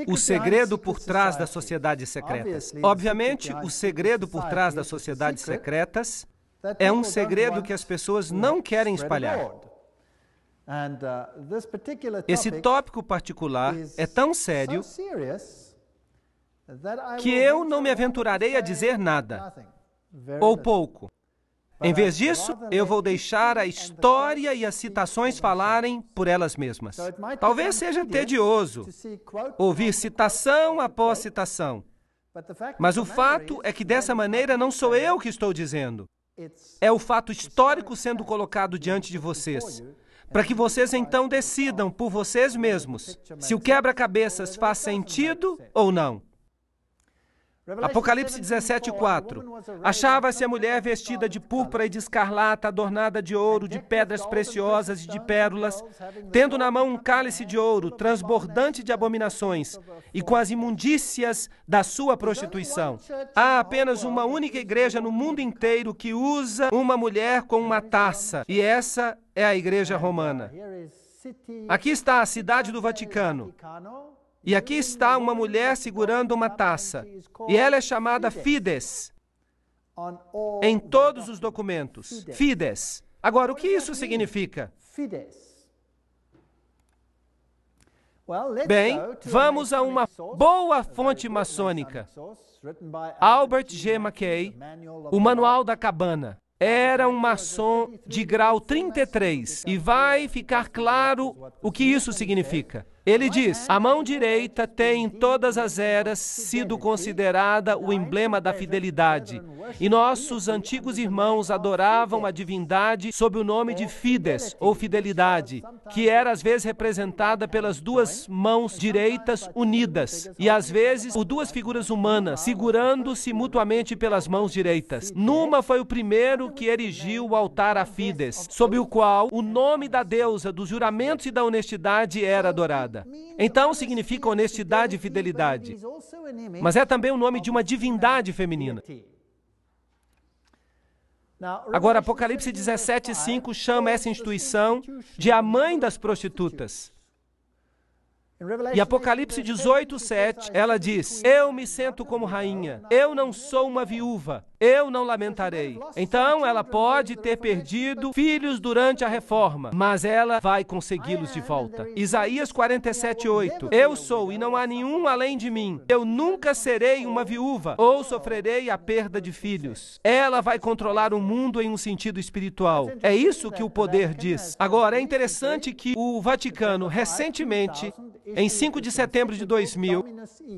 O segredo por trás das sociedades secretas. Obviamente, o segredo por trás das sociedades secretas é um segredo que as pessoas não querem espalhar. Esse tópico particular é tão sério que eu não me aventurarei a dizer nada, ou pouco. Em vez disso, eu vou deixar a história e as citações falarem por elas mesmas. Talvez seja tedioso ouvir citação após citação, mas o fato é que dessa maneira não sou eu que estou dizendo. É o fato histórico sendo colocado diante de vocês, para que vocês então decidam por vocês mesmos se o quebra-cabeças faz sentido ou não. Apocalipse 17:4. Achava-se a mulher vestida de púrpura e de escarlata, adornada de ouro, de pedras preciosas e de pérolas, tendo na mão um cálice de ouro, transbordante de abominações, e com as imundícias da sua prostituição. Há apenas uma única igreja no mundo inteiro que usa uma mulher com uma taça, e essa é a Igreja Romana. Aqui está a cidade do Vaticano. E aqui está uma mulher segurando uma taça. E ela é chamada Fides em todos os documentos. Fides. Agora, o que isso significa? Bem, vamos a uma boa fonte maçônica. Albert G. Mackay, o Manual da Cabana. Era um maçom de grau 33. E vai ficar claro o que isso significa. Ele diz: a mão direita tem em todas as eras sido considerada o emblema da fidelidade. E nossos antigos irmãos adoravam a divindade sob o nome de Fides, ou fidelidade, que era às vezes representada pelas duas mãos direitas unidas, e às vezes por duas figuras humanas, segurando-se mutuamente pelas mãos direitas. Numa foi o primeiro que erigiu o altar a Fides, sob o qual o nome da deusa dos juramentos e da honestidade era adorado. Então significa honestidade e fidelidade, mas é também o nome de uma divindade feminina. Agora, Apocalipse 17:5 chama essa instituição de a mãe das prostitutas. E Apocalipse 18:7, ela diz: eu me sento como rainha, eu não sou uma viúva, eu não lamentarei. Então ela pode ter perdido filhos durante a reforma, mas ela vai consegui-los de volta. Isaías 47:8, eu sou e não há nenhum além de mim, eu nunca serei uma viúva ou sofrerei a perda de filhos. Ela vai controlar o mundo em um sentido espiritual. É isso que o poder diz. Agora, é interessante que o Vaticano recentemente, em 5 de setembro de 2000,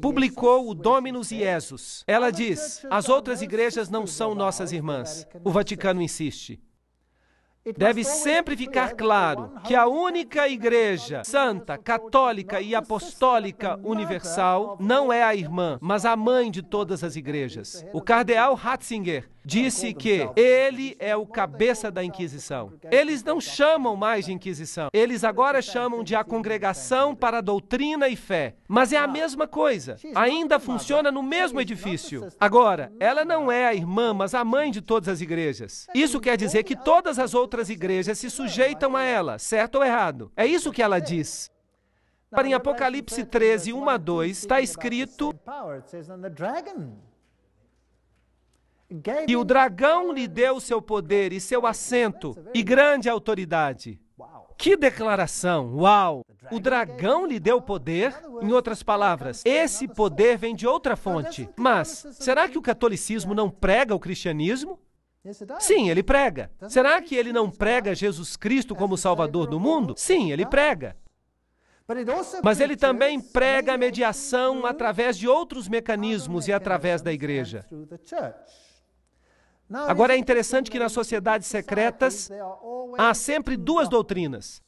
publicou o Dominus Iesus. Ela diz: as outras igrejas não são nossas irmãs. O Vaticano insiste. Deve sempre ficar claro que a única igreja santa, católica e apostólica universal não é a irmã, mas a mãe de todas as igrejas. O cardeal Ratzinger disse que ele é o cabeça da Inquisição. Eles não chamam mais de Inquisição. Eles agora chamam de a Congregação para a Doutrina e Fé. Mas é a mesma coisa. Ainda funciona no mesmo edifício. Agora, ela não é a irmã, mas a mãe de todas as igrejas. Isso quer dizer que todas as outras igrejas se sujeitam a ela, certo ou errado? É isso que ela diz. Em Apocalipse 13, 1-2, está escrito que o dragão lhe deu seu poder e seu assento e grande autoridade. Que declaração! Uau! O dragão lhe deu poder? Em outras palavras, esse poder vem de outra fonte. Mas, será que o catolicismo não prega o cristianismo? Sim, ele prega. Será que ele não prega Jesus Cristo como Salvador do mundo? Sim, ele prega. Mas ele também prega a mediação através de outros mecanismos e através da igreja. Agora, é interessante que nas sociedades secretas há sempre duas doutrinas.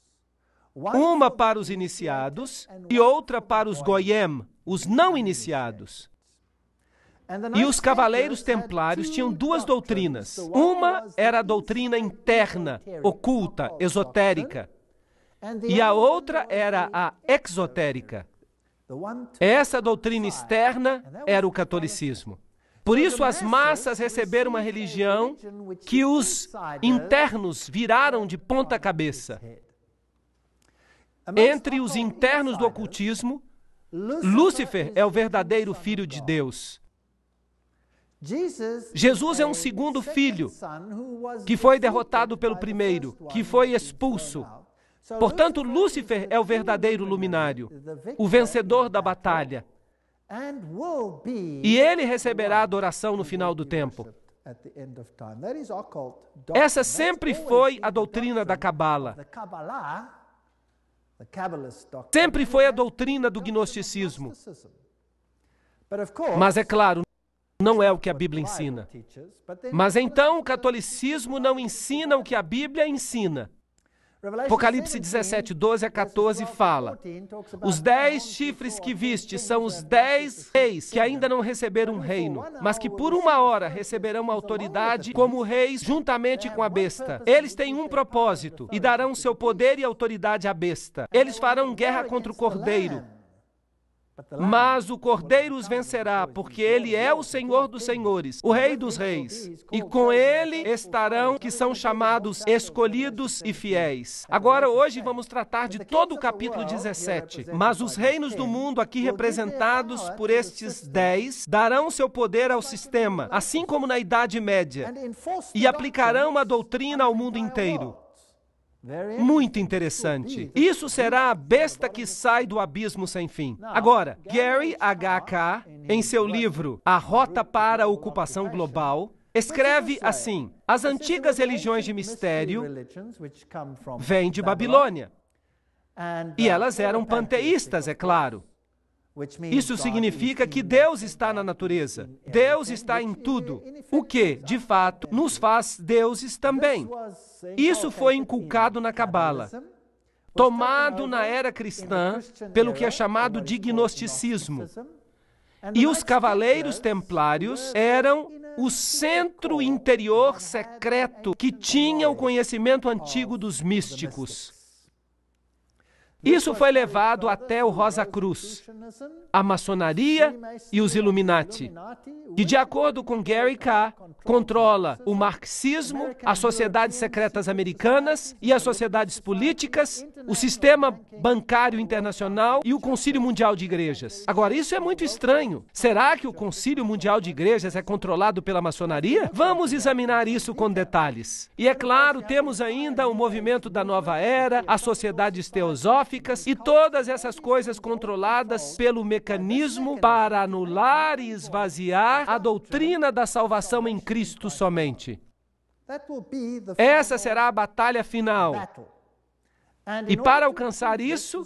Uma para os iniciados e outra para os goyim, os não iniciados. E os cavaleiros templários tinham duas doutrinas. Uma era a doutrina interna, oculta, esotérica. E a outra era a exotérica. Essa doutrina externa era o catolicismo. Por isso, as massas receberam uma religião que os internos viraram de ponta cabeça. Entre os internos do ocultismo, Lúcifer é o verdadeiro filho de Deus. Jesus é um segundo filho que foi derrotado pelo primeiro, que foi expulso. Portanto, Lúcifer é o verdadeiro luminário, o vencedor da batalha. E ele receberá adoração no final do tempo. Essa sempre foi a doutrina da Cabala. Sempre foi a doutrina do gnosticismo. Mas é claro, não é o que a Bíblia ensina. Mas então o catolicismo não ensina o que a Bíblia ensina. Apocalipse 17, 12 a 14 fala: os 10 chifres que viste são os 10 reis que ainda não receberam um reino, mas que por uma hora receberão autoridade como reis juntamente com a besta. Eles têm um propósito e darão seu poder e autoridade à besta. Eles farão guerra contra o Cordeiro. Mas o Cordeiro os vencerá, porque ele é o Senhor dos senhores, o Rei dos reis. E com ele estarão que são chamados escolhidos e fiéis. Agora, hoje, vamos tratar de todo o capítulo 17. Mas os reinos do mundo, aqui representados por estes 10, darão seu poder ao sistema, assim como na Idade Média, e aplicarão a doutrina ao mundo inteiro. Muito interessante. Isso será a besta que sai do abismo sem fim. Agora, Gary H.K., em seu livro A Rota para a Ocupação Global, escreve assim: as antigas religiões de mistério vêm de Babilônia. E elas eram panteístas, é claro. Isso significa que Deus está na natureza. Deus está em tudo. O que, de fato, nos faz deuses também. Isso foi inculcado na Cabala, tomado na era cristã pelo que é chamado de gnosticismo. E os cavaleiros templários eram o centro interior secreto que tinha o conhecimento antigo dos místicos. Isso foi levado até o Rosa Cruz, a maçonaria e os Illuminati, que, de acordo com Gary K., controla o marxismo, as sociedades secretas americanas e as sociedades políticas, o sistema bancário internacional e o Concílio Mundial de Igrejas. Agora, isso é muito estranho. Será que o Concílio Mundial de Igrejas é controlado pela maçonaria? Vamos examinar isso com detalhes. E é claro, temos ainda o movimento da Nova Era, as sociedades teosóficas, e todas essas coisas controladas pelo mecanismo para anular e esvaziar a doutrina da salvação em Cristo somente. Essa será a batalha final. E para alcançar isso,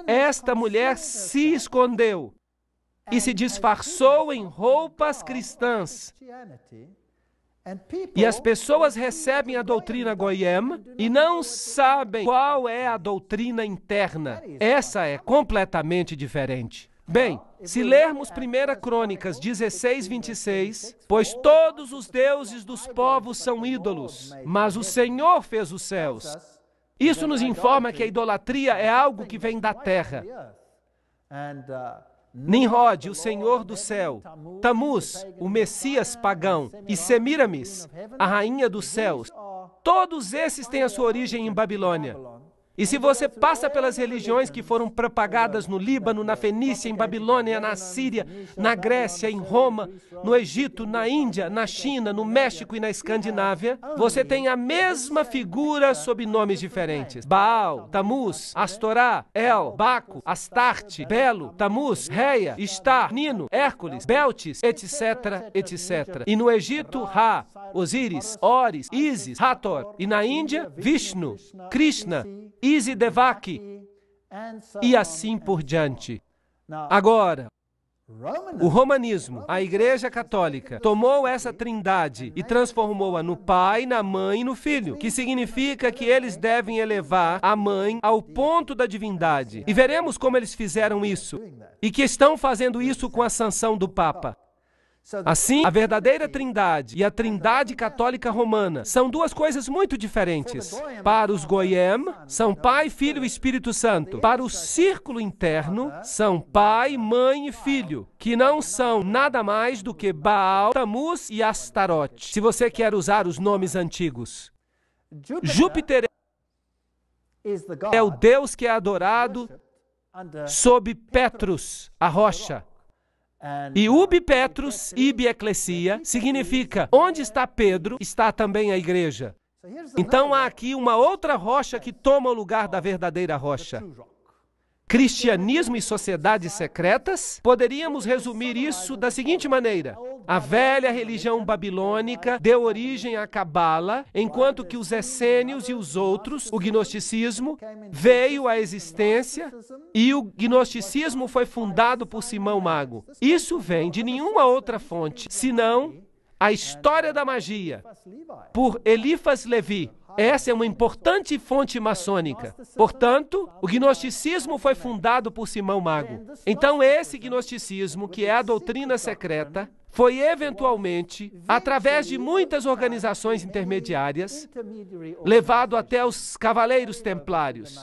esta mulher se escondeu e se disfarçou em roupas cristãs. E as pessoas recebem a doutrina Goyim e não sabem qual é a doutrina interna. Essa é completamente diferente. Bem, se lermos 1 Crônicas 16, 26, pois todos os deuses dos povos são ídolos, mas o Senhor fez os céus. Isso nos informa que a idolatria é algo que vem da terra. Nimrod, o Senhor do céu, Tamuz, o Messias pagão, e Semiramis, a rainha dos céus, todos esses têm a sua origem em Babilônia. E se você passa pelas religiões que foram propagadas no Líbano, na Fenícia, em Babilônia, na Síria, na Grécia, em Roma, no Egito, na Índia, na China, no México e na Escandinávia, você tem a mesma figura sob nomes diferentes. Baal, Tamuz, Astorá, El, Baco, Astarte, Belo, Tamuz, Reia, Istar, Nino, Hércules, Beltis, etc., etc. E no Egito, Ra, Osíris, Oris, Ísis, Hathor. E na Índia, Vishnu, Krishna, Isidevaki, e assim por diante. Agora, o romanismo, a Igreja Católica, tomou essa trindade e transformou-a no Pai, na Mãe e no Filho, que significa que eles devem elevar a Mãe ao ponto da divindade. E veremos como eles fizeram isso, e que estão fazendo isso com a sanção do Papa. Assim, a verdadeira trindade e a trindade católica romana são duas coisas muito diferentes. Para os Goyim, são Pai, Filho e Espírito Santo. Para o círculo interno, são Pai, Mãe e Filho, que não são nada mais do que Baal, Tamuz e Astarote, se você quer usar os nomes antigos. Júpiter é o Deus que é adorado sob Petrus, a rocha. E ubi Petrus, ibi ecclesia, significa, onde está Pedro, está também a igreja. Então há aqui uma outra rocha que toma o lugar da verdadeira rocha. Cristianismo e sociedades secretas? Poderíamos resumir isso da seguinte maneira: a velha religião babilônica deu origem à Cabala, enquanto que os essênios e os outros, o gnosticismo, veio à existência e o gnosticismo foi fundado por Simão Mago. Isso vem de nenhuma outra fonte, senão a história da magia, por Eliphas Levi. Essa é uma importante fonte maçônica. Portanto, o gnosticismo foi fundado por Simão Mago. Então, esse gnosticismo, que é a doutrina secreta, foi eventualmente, através de muitas organizações intermediárias, levado até os Cavaleiros Templários.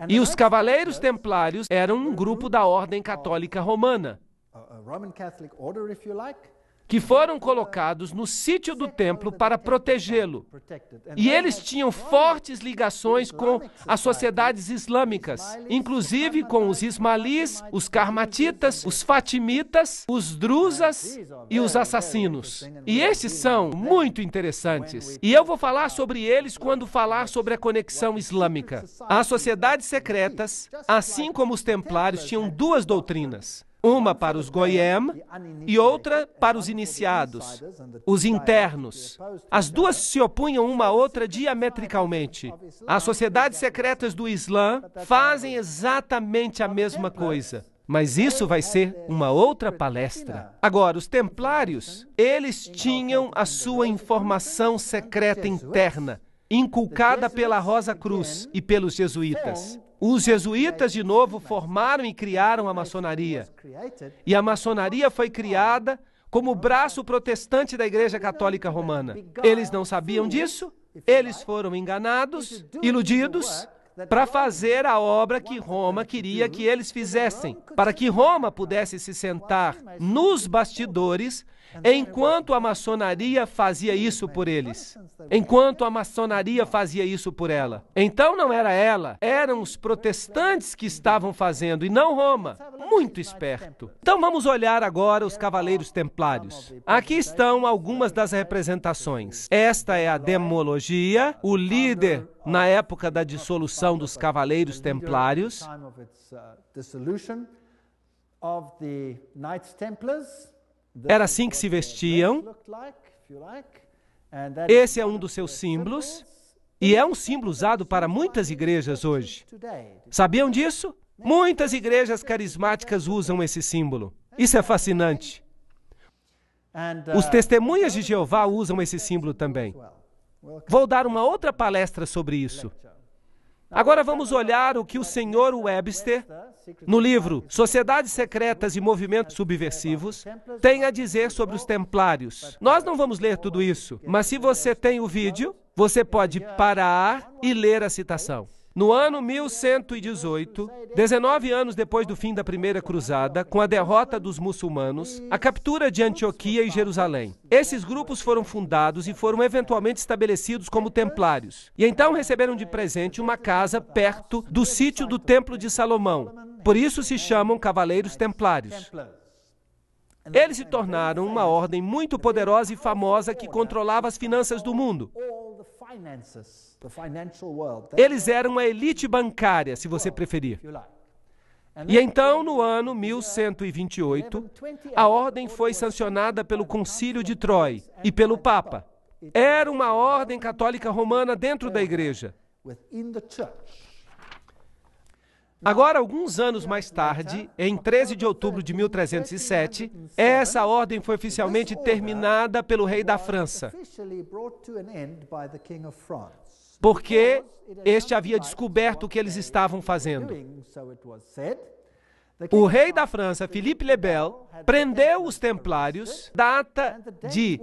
E os Cavaleiros Templários eram um grupo da Ordem Católica Romana, que foram colocados no sítio do templo para protegê-lo. E eles tinham fortes ligações com as sociedades islâmicas, inclusive com os ismaelis, os carmatitas, os fatimitas, os druzas e os assassinos. E esses são muito interessantes. E eu vou falar sobre eles quando falar sobre a conexão islâmica. As sociedades secretas, assim como os templários, tinham duas doutrinas. Uma para os Goyim e outra para os iniciados, os internos. As duas se opunham uma à outra diametricalmente. As sociedades secretas do Islã fazem exatamente a mesma coisa. Mas isso vai ser uma outra palestra. Agora, os templários, eles tinham a sua informação secreta interna, inculcada pela Rosa Cruz e pelos jesuítas. Os jesuítas, de novo, formaram e criaram a maçonaria. E a maçonaria foi criada como o braço protestante da Igreja Católica Romana. Eles não sabiam disso, eles foram enganados, iludidos, para fazer a obra que Roma queria que eles fizessem, para que Roma pudesse se sentar nos bastidores enquanto a maçonaria fazia isso por eles, enquanto a maçonaria fazia isso por ela. Então não era ela, eram os protestantes que estavam fazendo e não Roma. Muito esperto. Então vamos olhar agora os Cavaleiros Templários. Aqui estão algumas das representações. Esta é a demologia, o líder na época da dissolução dos Cavaleiros Templários. Era assim que se vestiam. Esse é um dos seus símbolos. E é um símbolo usado para muitas igrejas hoje. Sabiam disso? Muitas igrejas carismáticas usam esse símbolo. Isso é fascinante. Os testemunhas de Jeová usam esse símbolo também. Vou dar uma outra palestra sobre isso. Agora vamos olhar o que o Sr. Webster, no livro Sociedades Secretas e Movimentos Subversivos, tem a dizer sobre os templários. Nós não vamos ler tudo isso, mas se você tem o vídeo, você pode parar e ler a citação. No ano 1118, 19 anos depois do fim da Primeira Cruzada, com a derrota dos muçulmanos, a captura de Antioquia e Jerusalém. Esses grupos foram fundados e foram eventualmente estabelecidos como templários. E então receberam de presente uma casa perto do sítio do Templo de Salomão. Por isso se chamam Cavaleiros Templários. Eles se tornaram uma ordem muito poderosa e famosa que controlava as finanças do mundo. Eles eram a elite bancária, se você preferir. E então, no ano 1128, a ordem foi sancionada pelo Concílio de Troy e pelo Papa. Era uma ordem católica romana dentro da igreja. Agora, alguns anos mais tarde, em 13 de outubro de 1307, essa ordem foi oficialmente terminada pelo rei da França, porque este havia descoberto o que eles estavam fazendo. O rei da França, Philippe le Bel, prendeu os templários, data de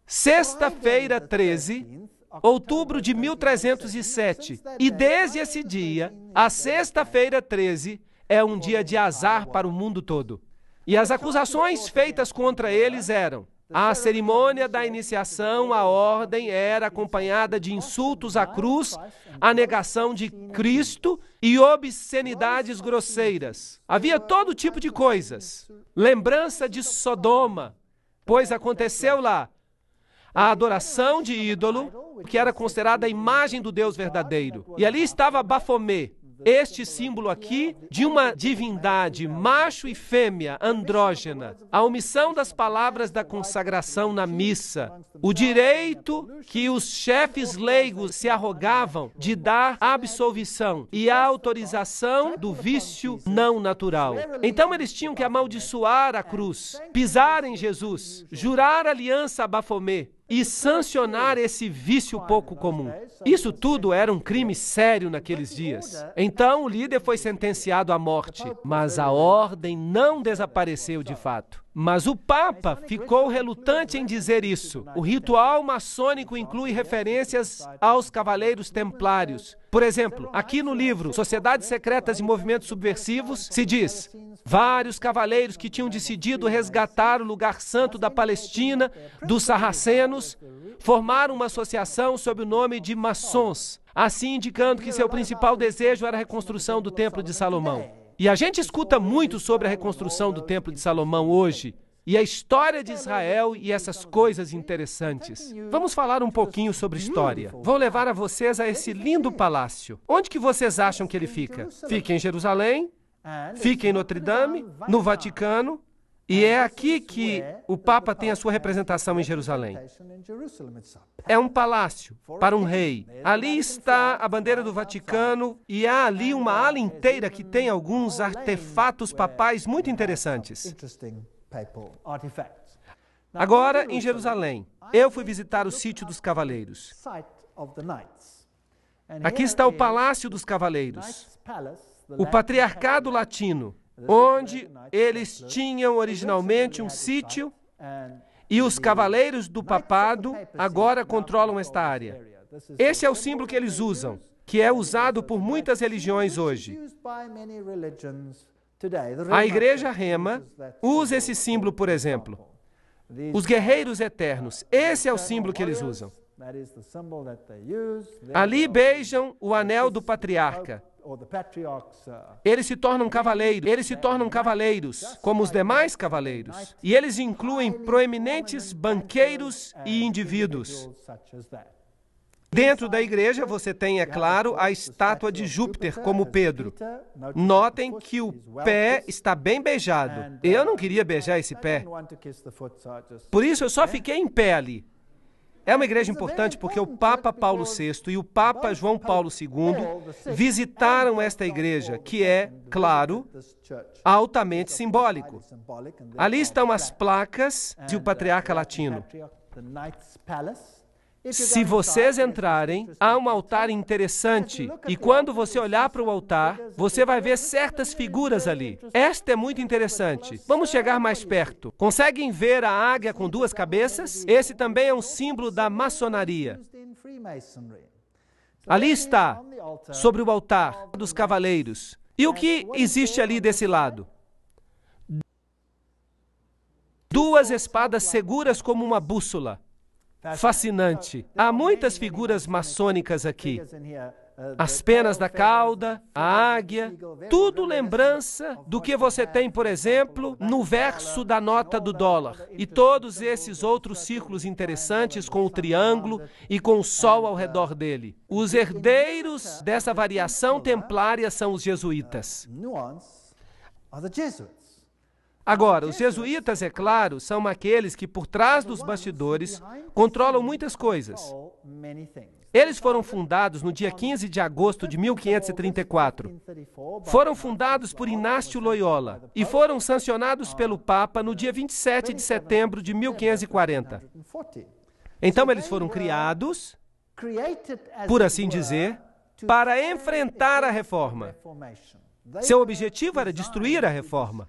sexta-feira 13, outubro de 1307. E desde esse dia, a sexta-feira 13 é um dia de azar para o mundo todo. E as acusações feitas contra eles eram: A cerimônia da iniciação à ordem era acompanhada de insultos à cruz, a negação de Cristo e obscenidades grosseiras. Havia todo tipo de coisas. Lembrança de Sodoma, pois aconteceu lá a adoração de ídolo, que era considerada a imagem do Deus verdadeiro. E ali estava Bafomé, este símbolo aqui de uma divindade, macho e fêmea, andrógena. A omissão das palavras da consagração na missa. O direito que os chefes leigos se arrogavam de dar absolvição e a autorização do vício não natural. Então eles tinham que amaldiçoar a cruz, pisar em Jesus, jurar aliança a Bafomé e sancionar esse vício pouco comum. Isso tudo era um crime sério naqueles dias. Então o líder foi sentenciado à morte, mas a ordem não desapareceu de fato. Mas o Papa ficou relutante em dizer isso. O ritual maçônico inclui referências aos cavaleiros templários. Por exemplo, aqui no livro Sociedades Secretas e Movimentos Subversivos, se diz: vários cavaleiros que tinham decidido resgatar o lugar santo da Palestina, dos sarracenos, formaram uma associação sob o nome de maçons, assim indicando que seu principal desejo era a reconstrução do Templo de Salomão. E a gente escuta muito sobre a reconstrução do Templo de Salomão hoje, e a história de Israel e essas coisas interessantes. Vamos falar um pouquinho sobre história. Vou levar a vocês a esse lindo palácio. Onde que vocês acham que ele fica? Fica em Jerusalém, fica em Notre Dame, no Vaticano, e é aqui que o Papa tem a sua representação em Jerusalém. É um palácio para um rei. Ali está a bandeira do Vaticano e há ali uma ala inteira que tem alguns artefatos papais muito interessantes. Agora, em Jerusalém, eu fui visitar o sítio dos cavaleiros. Aqui está o Palácio dos Cavaleiros, o patriarcado latino, onde eles tinham originalmente um sítio e os cavaleiros do papado agora controlam esta área. Esse é o símbolo que eles usam, que é usado por muitas religiões hoje. A Igreja Rema usa esse símbolo, por exemplo. Os guerreiros eternos, esse é o símbolo que eles usam. Ali beijam o anel do patriarca. Eles se tornam cavaleiros, como os demais cavaleiros. E eles incluem proeminentes banqueiros e indivíduos. Dentro da igreja você tem, é claro, a estátua de Júpiter como Pedro. Notem que o pé está bem beijado. Eu não queria beijar esse pé. Por isso eu só fiquei em pé ali. É uma igreja importante porque o Papa Paulo VI e o Papa João Paulo II visitaram esta igreja, que é, claro, altamente simbólico. Ali estão as placas do patriarca latino. Se vocês entrarem, há um altar interessante, e quando você olhar para o altar, você vai ver certas figuras ali. Esta é muito interessante. Vamos chegar mais perto. Conseguem ver a águia com duas cabeças? Esse também é um símbolo da maçonaria. Ali está, sobre o altar dos cavaleiros. E o que existe ali desse lado? Duas espadas seguras como uma bússola. Fascinante. Há muitas figuras maçônicas aqui. As penas da cauda, a águia, tudo lembrança do que você tem, por exemplo, no verso da nota do dólar. E todos esses outros círculos interessantes com o triângulo e com o sol ao redor dele. Os herdeiros dessa variação templária são os jesuítas. Agora, os jesuítas, é claro, são aqueles que por trás dos bastidores controlam muitas coisas. Eles foram fundados no dia 15 de agosto de 1534. Foram fundados por Inácio Loyola e foram sancionados pelo Papa no dia 27 de setembro de 1540. Então, eles foram criados, por assim dizer, para enfrentar a reforma. Seu objetivo era destruir a reforma.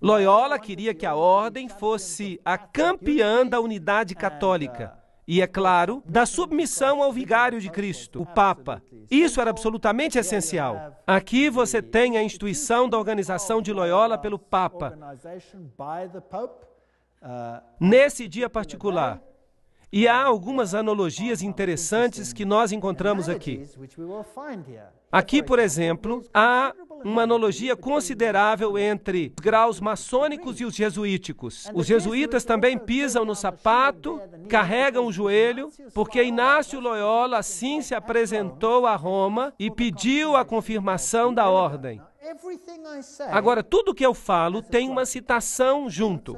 Loyola queria que a ordem fosse a campeã da unidade católica e, é claro, da submissão ao vigário de Cristo, o Papa. Isso era absolutamente essencial. Aqui você tem a instituição da organização de Loyola pelo Papa. Nesse dia particular. E há algumas analogias interessantes que nós encontramos aqui. Aqui, por exemplo, há uma analogia considerável entre os graus maçônicos e os jesuíticos. Os jesuítas também pisam no sapato, carregam o joelho, porque Inácio Loyola assim se apresentou a Roma e pediu a confirmação da ordem. Agora, tudo que eu falo tem uma citação junto.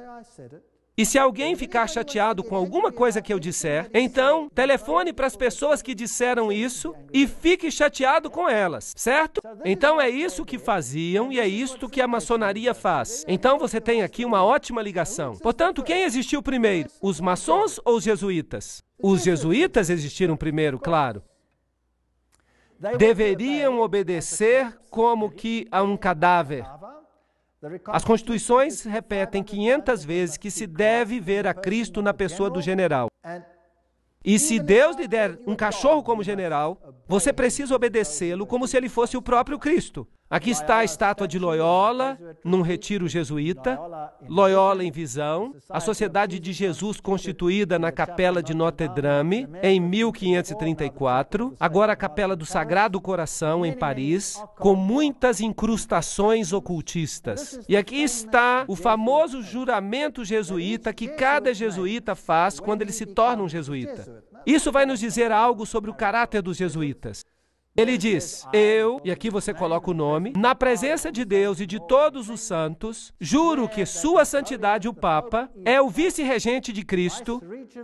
E se alguém ficar chateado com alguma coisa que eu disser, então telefone para as pessoas que disseram isso e fique chateado com elas, certo? Então é isso que faziam e é isto que a maçonaria faz. Então você tem aqui uma ótima ligação. Portanto, quem existiu primeiro? Os maçons ou os jesuítas? Os jesuítas existiram primeiro, claro. Deveriam obedecer como que a um cadáver. As constituições repetem 500 vezes que se deve ver a Cristo na pessoa do general. E se Deus lhe der um cachorro como general, você precisa obedecê-lo como se ele fosse o próprio Cristo. Aqui está a estátua de Loyola, num retiro jesuíta, Loyola em visão, a Sociedade de Jesus constituída na Capela de Notre Dame, em 1534, agora a Capela do Sagrado Coração, em Paris, com muitas incrustações ocultistas. E aqui está o famoso juramento jesuíta que cada jesuíta faz quando ele se torna um jesuíta. Isso vai nos dizer algo sobre o caráter dos jesuítas. Ele diz, eu, e aqui você coloca o nome, na presença de Deus e de todos os santos, juro que Sua Santidade o Papa é o vice-regente de Cristo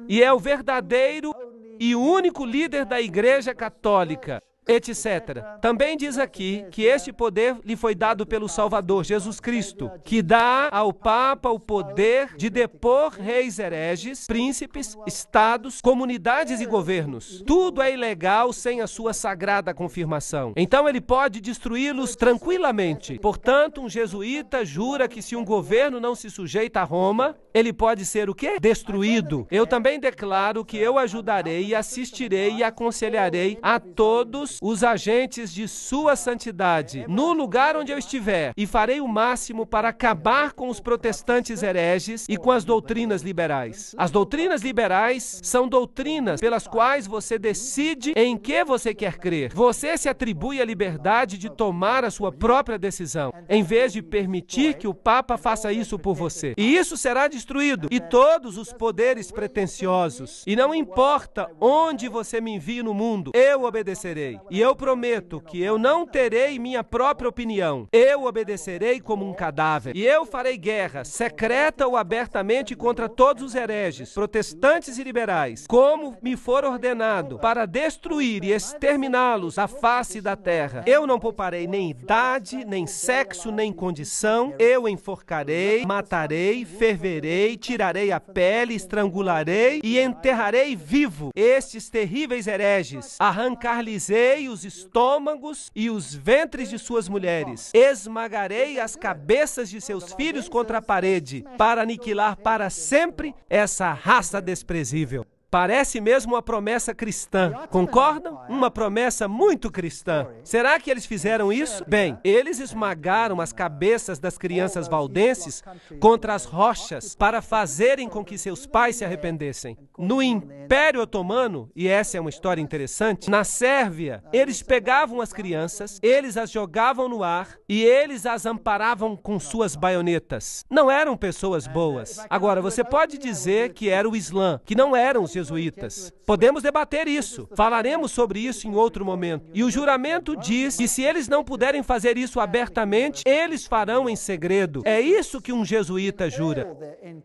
e é o verdadeiro e único líder da Igreja Católica, etc. Também diz aqui que este poder lhe foi dado pelo Salvador, Jesus Cristo, que dá ao Papa o poder de depor reis hereges, príncipes, estados, comunidades e governos. Tudo é ilegal sem a sua sagrada confirmação. Então ele pode destruí-los tranquilamente. Portanto, um jesuíta jura que se um governo não se sujeita a Roma, ele pode ser o quê? Destruído. Eu também declaro que eu ajudarei e assistirei e aconselharei a todos os agentes de Sua Santidade, no lugar onde eu estiver, e farei o máximo para acabar com os protestantes hereges e com as doutrinas liberais. As doutrinas liberais são doutrinas pelas quais você decide em que você quer crer. Você se atribui a liberdade de tomar a sua própria decisão, em vez de permitir que o Papa faça isso por você. E isso será destruído, e todos os poderes pretensiosos. E não importa onde você me envie no mundo, eu obedecerei. E eu prometo que eu não terei minha própria opinião. Eu obedecerei como um cadáver. E eu farei guerra, secreta ou abertamente, contra todos os hereges, protestantes e liberais, como me for ordenado, para destruir e exterminá-los à face da terra. Eu não pouparei nem idade, nem sexo, nem condição. Eu enforcarei, matarei, ferverei, tirarei a pele, estrangularei e enterrarei vivo estes terríveis hereges. Arrancar-lhes-ei os estômagos e os ventres de suas mulheres. Esmagarei as cabeças de seus filhos contra a parede, para aniquilar para sempre essa raça desprezível. Parece mesmo uma promessa cristã, concordam? Uma promessa muito cristã. Será que eles fizeram isso? Bem, eles esmagaram as cabeças das crianças valdenses contra as rochas para fazerem com que seus pais se arrependessem. No Império Otomano, e essa é uma história interessante, na Sérvia, eles pegavam as crianças, eles as jogavam no ar e eles as amparavam com suas baionetas. Não eram pessoas boas. Agora, você pode dizer que era o Islã, que não eram os jesuítas. Podemos debater isso. Falaremos sobre isso em outro momento. E o juramento diz que se eles não puderem fazer isso abertamente, eles farão em segredo. É isso que um jesuíta jura.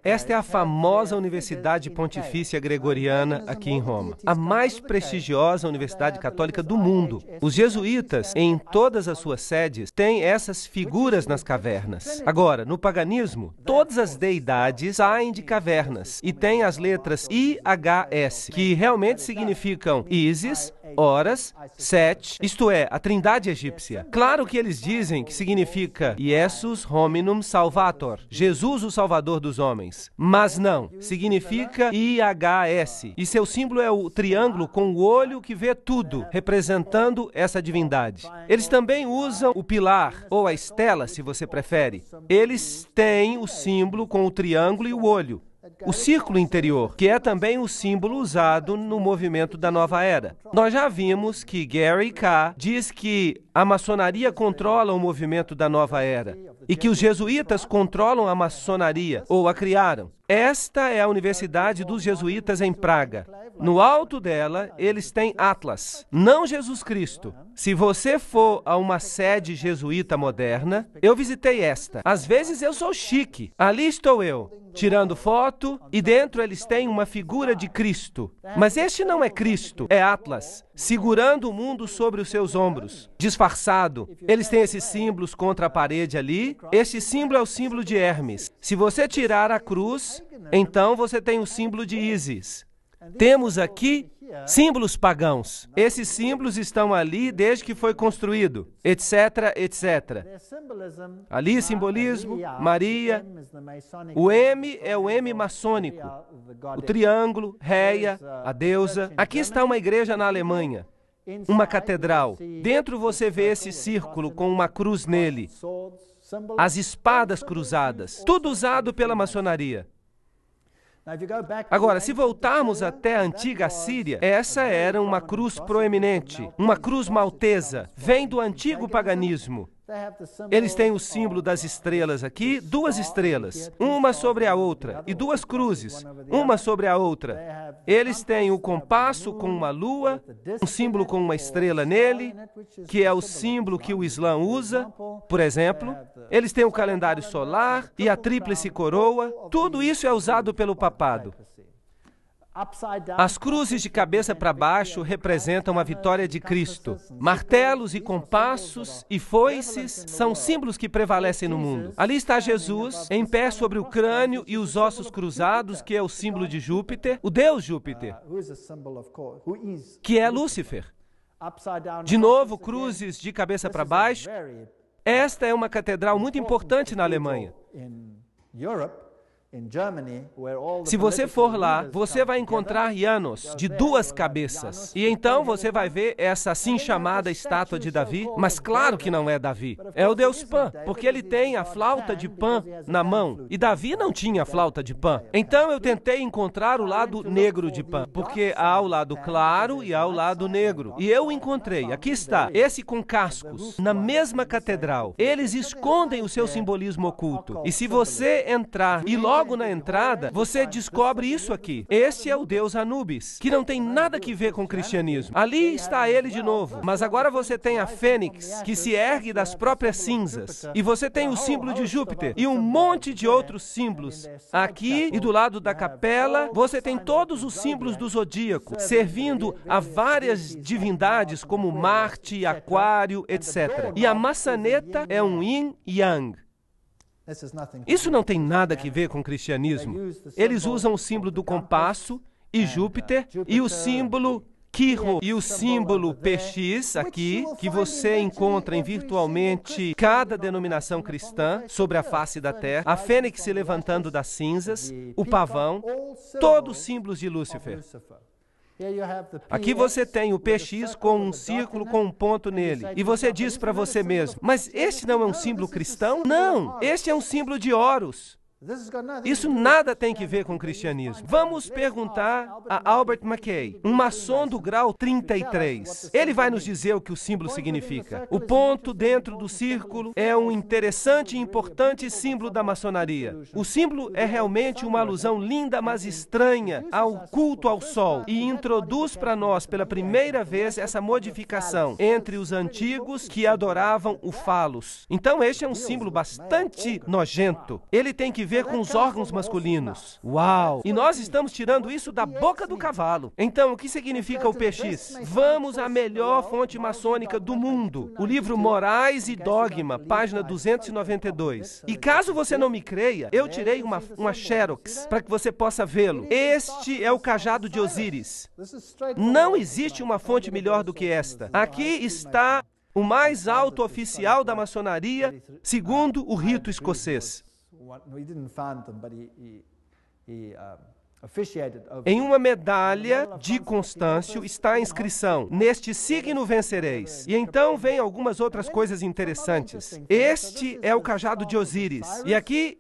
Esta é a famosa Universidade Pontifícia Gregoriana aqui em Roma. A mais prestigiosa universidade católica do mundo. Os jesuítas, em todas as suas sedes, têm essas figuras nas cavernas. Agora, no paganismo, todas as deidades saem de cavernas e têm as letras IHS, que realmente significam Ísis, Horas, Set, isto é, a trindade egípcia. Claro que eles dizem que significa Jesus Hominum Salvator, Jesus o Salvador dos homens. Mas não, significa IHS. E seu símbolo é o triângulo com o olho que vê tudo, representando essa divindade. Eles também usam o pilar, ou a estela, se você prefere. Eles têm o símbolo com o triângulo e o olho. O círculo interior, que é também o símbolo usado no movimento da Nova Era. Nós já vimos que Gary K. diz que a maçonaria controla o movimento da Nova Era e que os jesuítas controlam a maçonaria, ou a criaram. Esta é a Universidade dos Jesuítas em Praga. No alto dela, eles têm Atlas, não Jesus Cristo. Se você for a uma sede jesuíta moderna, eu visitei esta. Às vezes eu sou chique. Ali estou eu, tirando foto, e dentro eles têm uma figura de Cristo. Mas este não é Cristo, é Atlas, segurando o mundo sobre os seus ombros, disfarçado. Eles têm esses símbolos contra a parede ali. Este símbolo é o símbolo de Hermes. Se você tirar a cruz, então você tem o símbolo de Ísis. Temos aqui símbolos pagãos. Esses símbolos estão ali desde que foi construído, etc, etc. Ali, simbolismo, Maria. O M é o M maçônico. O triângulo, Réia, a deusa. Aqui está uma igreja na Alemanha, uma catedral. Dentro você vê esse círculo com uma cruz nele. As espadas cruzadas. Tudo usado pela maçonaria. Agora, se voltarmos até a antiga Síria, essa era uma cruz proeminente, uma cruz maltesa, vem do antigo paganismo. Eles têm o símbolo das estrelas aqui, duas estrelas, uma sobre a outra, e duas cruzes, uma sobre a outra. Eles têm o compasso com uma lua, um símbolo com uma estrela nele, que é o símbolo que o Islã usa, por exemplo. Eles têm o calendário solar e a tríplice coroa. Tudo isso é usado pelo papado. As cruzes de cabeça para baixo representam a vitória de Cristo. Martelos e compassos e foices são símbolos que prevalecem no mundo. Ali está Jesus, em pé sobre o crânio e os ossos cruzados, que é o símbolo de Júpiter, o deus Júpiter, que é Lúcifer. De novo, cruzes de cabeça para baixo. Esta é uma catedral muito importante na Alemanha. Se você for lá, você vai encontrar Janos de duas cabeças. E então você vai ver essa assim chamada estátua de Davi, mas claro que não é Davi. É o deus Pan, porque ele tem a flauta de Pan na mão. E Davi não tinha a flauta de Pan. Então eu tentei encontrar o lado negro de Pan, porque há o lado claro e há o lado negro. E eu encontrei, aqui está, esse com cascos, na mesma catedral. Eles escondem o seu simbolismo oculto. E se você entrar e logo na entrada, você descobre isso aqui. Este é o deus Anubis, que não tem nada que ver com o cristianismo. Ali está ele de novo. Mas agora você tem a fênix, que se ergue das próprias cinzas. E você tem o símbolo de Júpiter e um monte de outros símbolos. Aqui e do lado da capela, você tem todos os símbolos do zodíaco, servindo a várias divindades como Marte, Aquário, etc. E a maçaneta é um yin e yang. Isso não tem nada a ver com o cristianismo. Eles usam o símbolo do compasso e Júpiter e o símbolo Quirro e o símbolo PX aqui, que você encontra em virtualmente cada denominação cristã sobre a face da terra, a fênix se levantando das cinzas, o pavão, todos símbolos de Lúcifer. Aqui você tem o PX com um círculo com um ponto nele. E você diz para você mesmo, mas este não é um símbolo cristão? Não, este é um símbolo de Horus. Isso nada tem que ver com o cristianismo. Vamos perguntar a Albert Mackay, um maçom do grau 33. Ele vai nos dizer o que o símbolo significa. O ponto dentro do círculo é um interessante e importante símbolo da maçonaria. O símbolo é realmente uma alusão linda, mas estranha ao culto ao sol e introduz para nós pela primeira vez essa modificação entre os antigos que adoravam o falos. Então este é um símbolo bastante nojento. Ele tem que ver com os órgãos masculinos. Uau! E nós estamos tirando isso da boca do cavalo. Então, o que significa o PX? Vamos à melhor fonte maçônica do mundo. O livro Morais e Dogma, página 292. E caso você não me creia, eu tirei uma xerox para que você possa vê-lo. Este é o cajado de Osíris. Não existe uma fonte melhor do que esta. Aqui está o mais alto oficial da maçonaria, segundo o rito escocês. Em uma medalha de Constâncio está a inscrição: neste signo vencereis. E então vem algumas outras coisas interessantes. Este é o cajado de Osíris. E aqui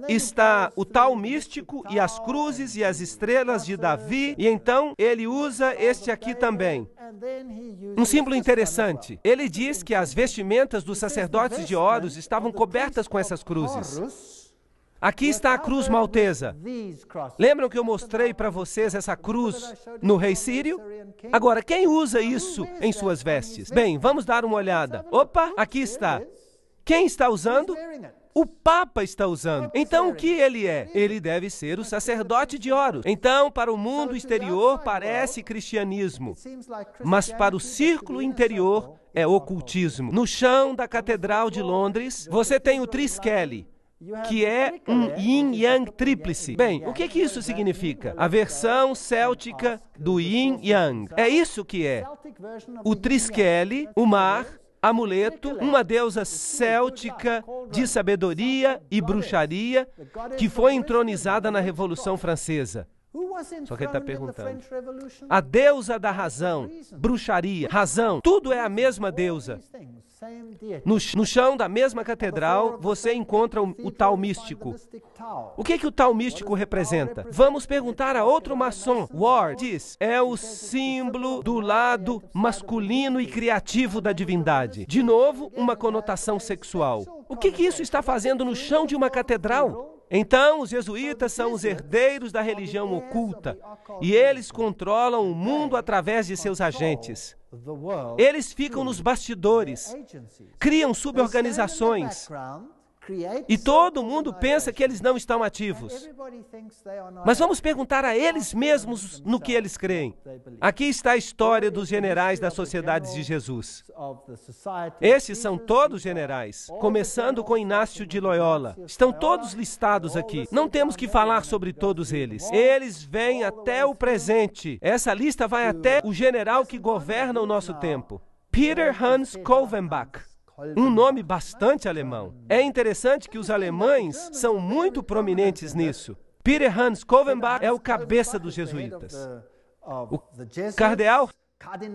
está o tal místico e as cruzes e as estrelas de Davi, e então ele usa este aqui também. Um símbolo interessante. Ele diz que as vestimentas dos sacerdotes de Horus estavam cobertas com essas cruzes. Aqui está a cruz maltesa. Lembram que eu mostrei para vocês essa cruz no rei sírio? Agora, quem usa isso em suas vestes? Bem, vamos dar uma olhada. Opa, aqui está. Quem está usando? O Papa está usando. Então, o que ele é? Ele deve ser o sacerdote de Horus. Então, para o mundo exterior, parece cristianismo. Mas para o círculo interior, é ocultismo. No chão da Catedral de Londres, você tem o Triskele, que é um yin-yang tríplice. Bem, o que isso significa? A versão céltica do yin-yang. É isso que é. O Triskele, o mar, amuleto, uma deusa céltica de sabedoria e bruxaria que foi entronizada na Revolução Francesa. Só que ele está perguntando. A deusa da razão, bruxaria, razão, tudo é a mesma deusa. No chão da mesma catedral, você encontra o tal místico. O que o tal místico representa? Vamos perguntar a outro maçom. Ward diz, é o símbolo do lado masculino e criativo da divindade. De novo, uma conotação sexual. O que isso está fazendo no chão de uma catedral? Então, os jesuítas são os herdeiros da religião oculta e eles controlam o mundo através de seus agentes. Eles ficam nos bastidores, criam suborganizações e todo mundo pensa que eles não estão ativos. Mas vamos perguntar a eles mesmos no que eles creem. Aqui está a história dos generais das Sociedades de Jesus. Estes são todos generais, começando com Inácio de Loyola. Estão todos listados aqui. Não temos que falar sobre todos eles. Eles vêm até o presente. Essa lista vai até o general que governa o nosso tempo. Peter Hans Kolvenbach. Um nome bastante alemão. É interessante que os alemães são muito prominentes nisso. Peter Hans Kolvenbach é o cabeça dos jesuítas. O cardeal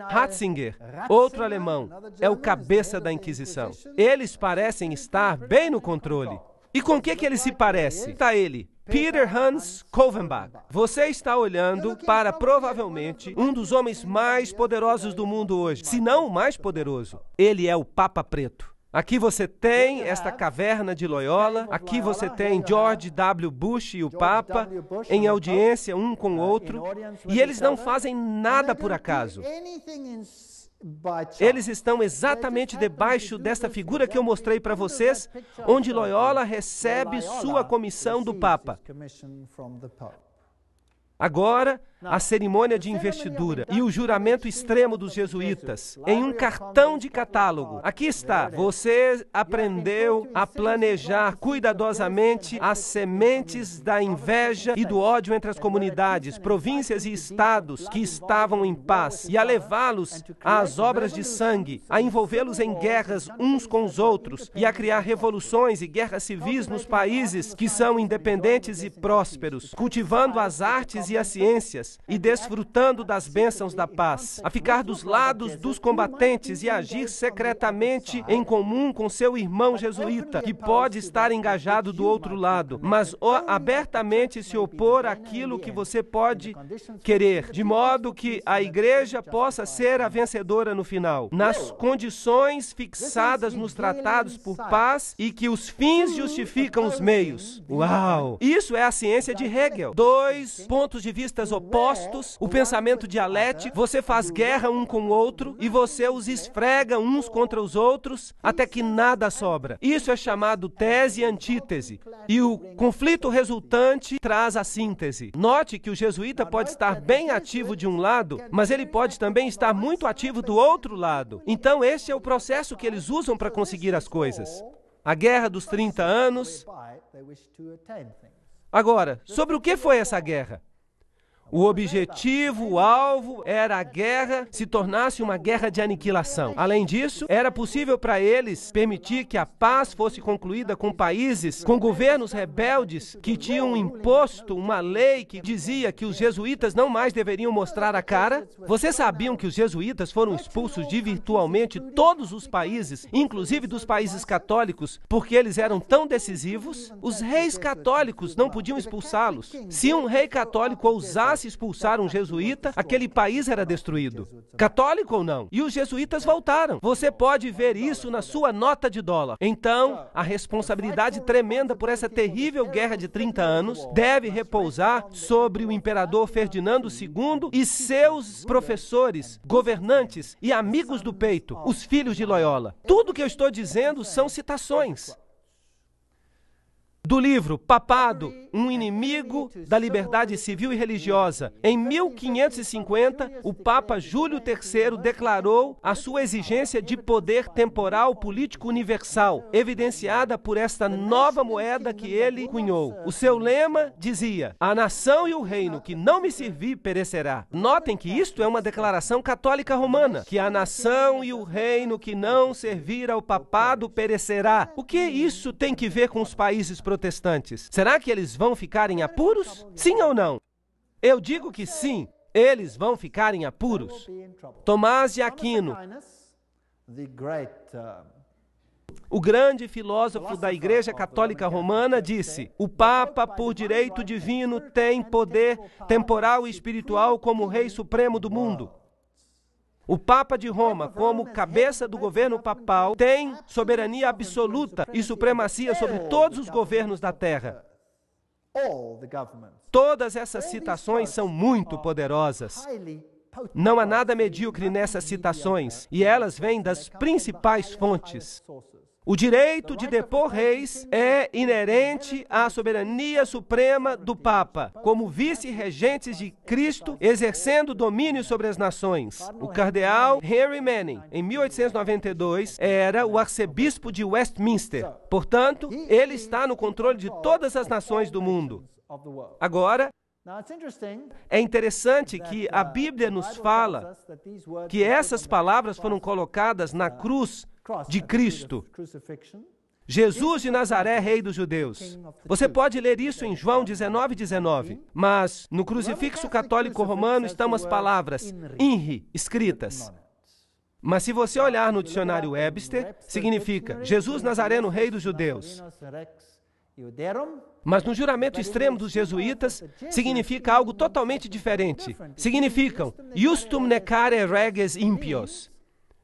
Ratzinger, outro alemão, é o cabeça da Inquisição. Eles parecem estar bem no controle. E com o que ele se parece? Está ele, Peter Hans Kolvenbach. Você está olhando para, provavelmente, um dos homens mais poderosos do mundo hoje, se não o mais poderoso. Ele é o Papa Preto. Aqui você tem esta caverna de Loyola, aqui você tem George W. Bush e o Papa em audiência um com o outro, e eles não fazem nada por acaso. Eles estão exatamente debaixo desta figura que eu mostrei para vocês, onde Loyola recebe sua comissão do Papa. Agora, a cerimônia de investidura e o juramento extremo dos jesuítas em um cartão de catálogo. Aqui está. Você aprendeu a planejar cuidadosamente as sementes da inveja e do ódio entre as comunidades, províncias e estados que estavam em paz e a levá-los às obras de sangue, a envolvê-los em guerras uns com os outros e a criar revoluções e guerras civis nos países que são independentes e prósperos, cultivando as artes e as ciências e desfrutando das bênçãos da paz, a ficar dos lados dos combatentes e agir secretamente em comum com seu irmão jesuíta, que pode estar engajado do outro lado, mas abertamente se opor àquilo que você pode querer, de modo que a igreja possa ser a vencedora no final, nas condições fixadas nos tratados por paz e que os fins justificam os meios. Uau! Isso é a ciência de Hegel. 2 pontos pontos de vista opostos, o pensamento dialético, você faz guerra um com o outro e você os esfrega uns contra os outros até que nada sobra. Isso é chamado tese e antítese. E o conflito resultante traz a síntese. Note que o jesuíta pode estar bem ativo de um lado, mas ele pode também estar muito ativo do outro lado. Então, este é o processo que eles usam para conseguir as coisas. A Guerra dos 30 anos. Agora, sobre o que foi essa guerra? O objetivo, o alvo, era a guerra se tornasse uma guerra de aniquilação. Além disso, era possível para eles permitir que a paz fosse concluída com países, com governos rebeldes que tinham imposto uma lei que dizia que os jesuítas não mais deveriam mostrar a cara. Vocês sabiam que os jesuítas foram expulsos de virtualmente todos os países, inclusive dos países católicos, porque eles eram tão decisivos? Os reis católicos não podiam expulsá-los. Se um rei católico ousasse expulsar um jesuíta, aquele país era destruído. Católico ou não? E os jesuítas voltaram. Você pode ver isso na sua nota de dólar. Então, a responsabilidade tremenda por essa terrível guerra de 30 anos deve repousar sobre o imperador Ferdinando II e seus professores, governantes e amigos do peito, os filhos de Loyola. Tudo que eu estou dizendo são citações do livro Papado, um inimigo da liberdade civil e religiosa. Em 1550, o Papa Júlio III declarou a sua exigência de poder temporal político universal, evidenciada por esta nova moeda que ele cunhou. O seu lema dizia: a nação e o reino que não me servir perecerá. Notem que isto é uma declaração católica romana, que a nação e o reino que não servir ao papado perecerá. O que isso tem que ver com os países protestantes? Será que eles vão ficar em apuros? Sim ou não? Eu digo que sim, eles vão ficar em apuros. Tomás de Aquino, o grande filósofo da Igreja Católica Romana, disse: o Papa, por direito divino, tem poder temporal e espiritual como Rei Supremo do mundo. O Papa de Roma, como cabeça do governo papal, tem soberania absoluta e supremacia sobre todos os governos da terra. Todas essas citações são muito poderosas. Não há nada medíocre nessas citações, e elas vêm das principais fontes. O direito de depor reis é inerente à soberania suprema do Papa, como vice-regentes de Cristo, exercendo domínio sobre as nações. O cardeal Henry Manning, em 1892, era o arcebispo de Westminster. Portanto, ele está no controle de todas as nações do mundo. Agora, é interessante que a Bíblia nos fala que essas palavras foram colocadas na cruz de Cristo. Jesus de Nazaré, Rei dos Judeus. Você pode ler isso em João 19:19. Mas no crucifixo católico romano estão as palavras INRI escritas. Mas se você olhar no dicionário Webster, significa Jesus Nazareno, Rei dos Judeus. Mas no juramento extremo dos jesuítas, significa algo totalmente diferente. Significam Justum necare reges impios,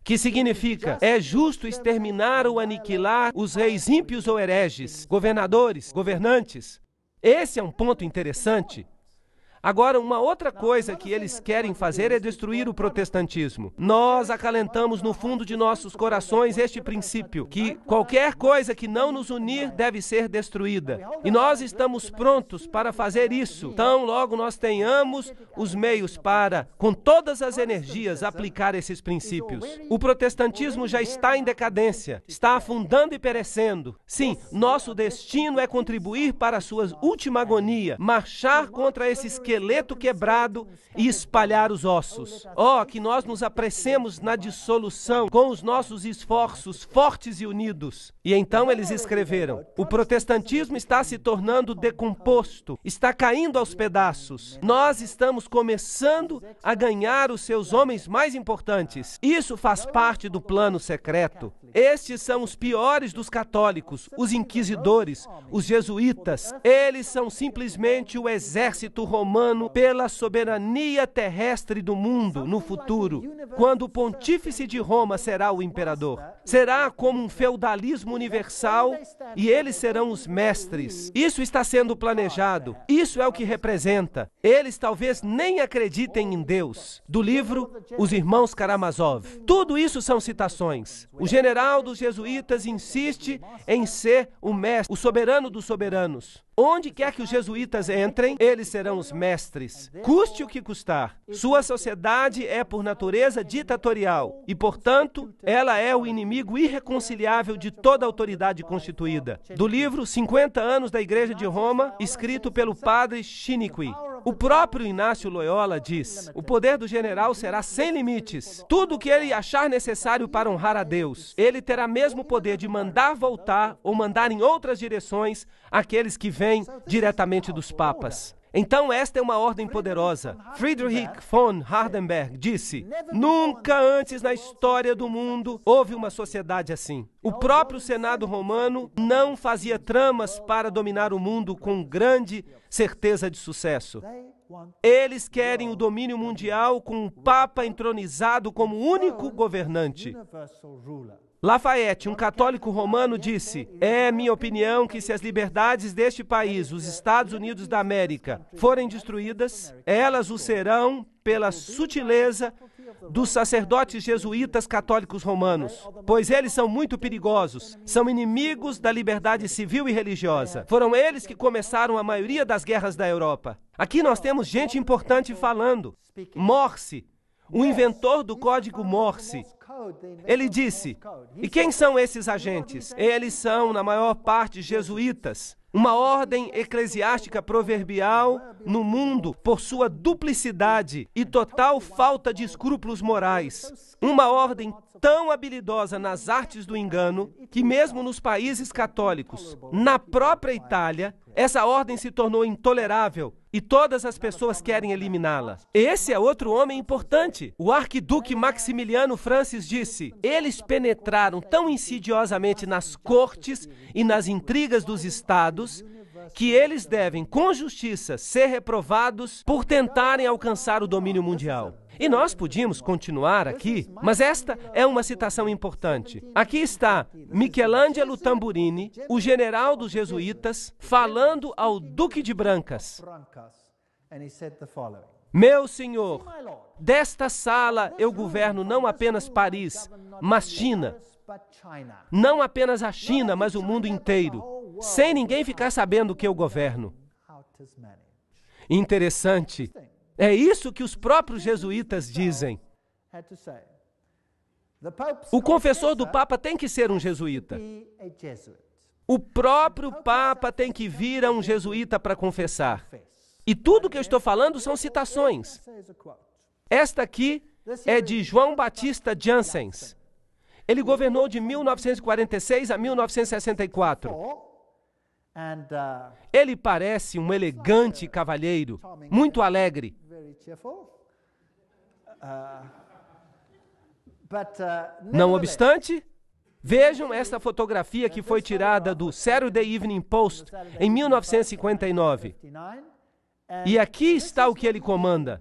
que significa, é justo exterminar ou aniquilar os reis ímpios ou hereges, governadores, governantes. Esse é um ponto interessante. Agora, uma outra coisa que eles querem fazer é destruir o protestantismo. Nós acalentamos no fundo de nossos corações este princípio, que qualquer coisa que não nos unir deve ser destruída. E nós estamos prontos para fazer isso. Então, logo nós tenhamos os meios para, com todas as energias, aplicar esses princípios. O protestantismo já está em decadência, está afundando e perecendo. Sim, nosso destino é contribuir para a sua última agonia, marchar contra esse esqueleto quebrado e espalhar os ossos. Oh, que nós nos apressemos na dissolução com os nossos esforços fortes e unidos. E então eles escreveram: o protestantismo está se tornando decomposto, está caindo aos pedaços. Nós estamos começando a ganhar os seus homens mais importantes. Isso faz parte do plano secreto. Estes são os piores dos católicos, os inquisidores, os jesuítas. Eles são simplesmente o exército romano romano pela soberania terrestre do mundo no futuro, quando o pontífice de Roma será o imperador. Será como um feudalismo universal e eles serão os mestres. Isso está sendo planejado. Isso é o que representa. Eles talvez nem acreditem em Deus. Do livro Os Irmãos Karamazov. Tudo isso são citações. O general dos jesuítas insiste em ser o mestre, o soberano dos soberanos. Onde quer que os jesuítas entrem, eles serão os mestres, custe o que custar. Sua sociedade é, por natureza, ditatorial e, portanto, ela é o inimigo irreconciliável de toda autoridade constituída. Do livro 50 anos da Igreja de Roma, escrito pelo padre Chiniquy. O próprio Inácio Loyola diz: o poder do general será sem limites. Tudo o que ele achar necessário para honrar a Deus, ele terá mesmo poder de mandar voltar ou mandar em outras direções aqueles que vêm diretamente dos papas. Então esta é uma ordem poderosa. Friedrich von Hardenberg disse: nunca antes na história do mundo houve uma sociedade assim. O próprio Senado romano não fazia tramas para dominar o mundo com grande certeza de sucesso. Eles querem o domínio mundial com um Papa entronizado como único governante. Lafayette, um católico romano, disse: é minha opinião que se as liberdades deste país, os Estados Unidos da América, forem destruídas, elas o serão pela sutileza dos sacerdotes jesuítas católicos romanos, pois eles são muito perigosos, são inimigos da liberdade civil e religiosa. Foram eles que começaram a maioria das guerras da Europa. Aqui nós temos gente importante falando. Morse, o inventor do código Morse, ele disse: e quem são esses agentes? Eles são, na maior parte, jesuítas. Uma ordem eclesiástica proverbial no mundo por sua duplicidade e total falta de escrúpulos morais. Uma ordem tão habilidosa nas artes do engano que mesmo nos países católicos, na própria Itália, essa ordem se tornou intolerável e todas as pessoas querem eliminá-la. Esse é outro homem importante. O arquiduque Maximiliano Francis disse: eles penetraram tão insidiosamente nas cortes e nas intrigas dos estados que eles devem, com justiça, ser reprovados por tentarem alcançar o domínio mundial. E nós podíamos continuar aqui, mas esta é uma citação importante. Aqui está Michelangelo Tamburini, o general dos jesuítas, falando ao Duque de Brancas: meu senhor, desta sala eu governo não apenas Paris, mas China. Não apenas a China, mas o mundo inteiro, sem ninguém ficar sabendo que eu governo. Interessante. É isso que os próprios jesuítas dizem. O confessor do Papa tem que ser um jesuíta. O próprio Papa tem que vir a um jesuíta para confessar. E tudo que eu estou falando são citações. Esta aqui é de João Batista Janssens. Ele governou de 1946 a 1964. Ele parece um elegante cavalheiro, muito alegre. Não obstante, vejam esta fotografia que foi tirada do Saturday Evening Post em 1959. E aqui está o que ele comanda.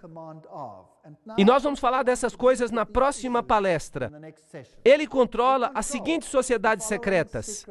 E nós vamos falar dessas coisas na próxima palestra. Ele controla as seguintes sociedades secretas: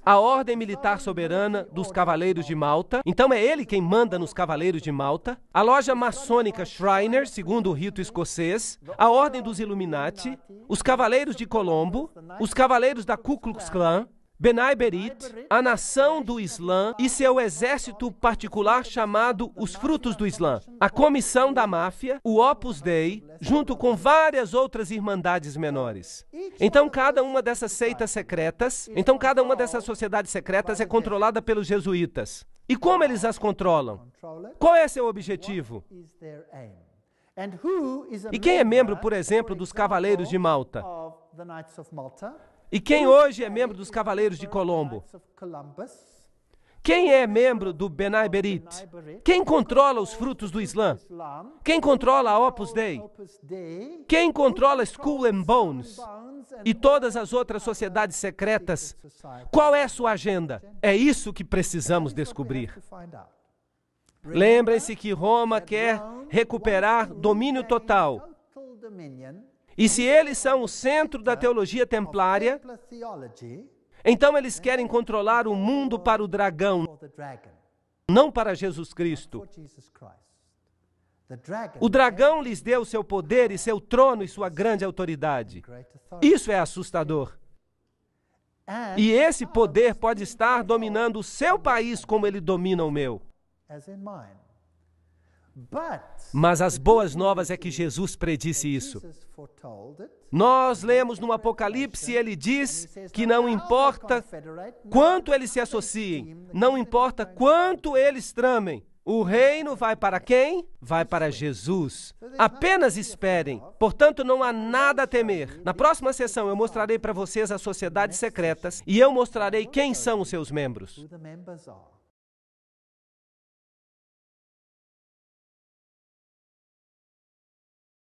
a Ordem Militar Soberana dos Cavaleiros de Malta. Então é ele quem manda nos Cavaleiros de Malta. A loja maçônica Shriners, segundo o rito escocês. A Ordem dos Illuminati. Os Cavaleiros de Colombo. Os Cavaleiros da Ku Klux Klan. Benai Berit, a Nação do Islã e seu exército particular chamado os Frutos do Islã, a Comissão da Máfia, o Opus Dei, junto com várias outras irmandades menores. Então cada uma dessas seitas secretas, cada uma dessas sociedades secretas é controlada pelos jesuítas. E como eles as controlam? Qual é seu objetivo? E quem é membro, por exemplo, dos Cavaleiros de Malta? E quem hoje é membro dos Cavaleiros de Colombo? Quem é membro do Benai Berit? Quem controla os Frutos do Islã? Quem controla a Opus Dei? Quem controla Skull and Bones? E todas as outras sociedades secretas? Qual é sua agenda? É isso que precisamos descobrir. Lembrem-se que Roma quer recuperar domínio total. E se eles são o centro da teologia templária, então eles querem controlar o mundo para o dragão, não para Jesus Cristo. O dragão lhes deu seu poder e seu trono e sua grande autoridade. Isso é assustador. E esse poder pode estar dominando o seu país como ele domina o meu. Mas as boas novas é que Jesus predisse isso. Nós lemos no Apocalipse, ele diz que não importa quanto eles se associem, não importa quanto eles tramem, o reino vai para quem? Vai para Jesus. Apenas esperem. Portanto, não há nada a temer. Na próxima sessão, eu mostrarei para vocês as sociedades secretas e eu mostrarei quem são os seus membros.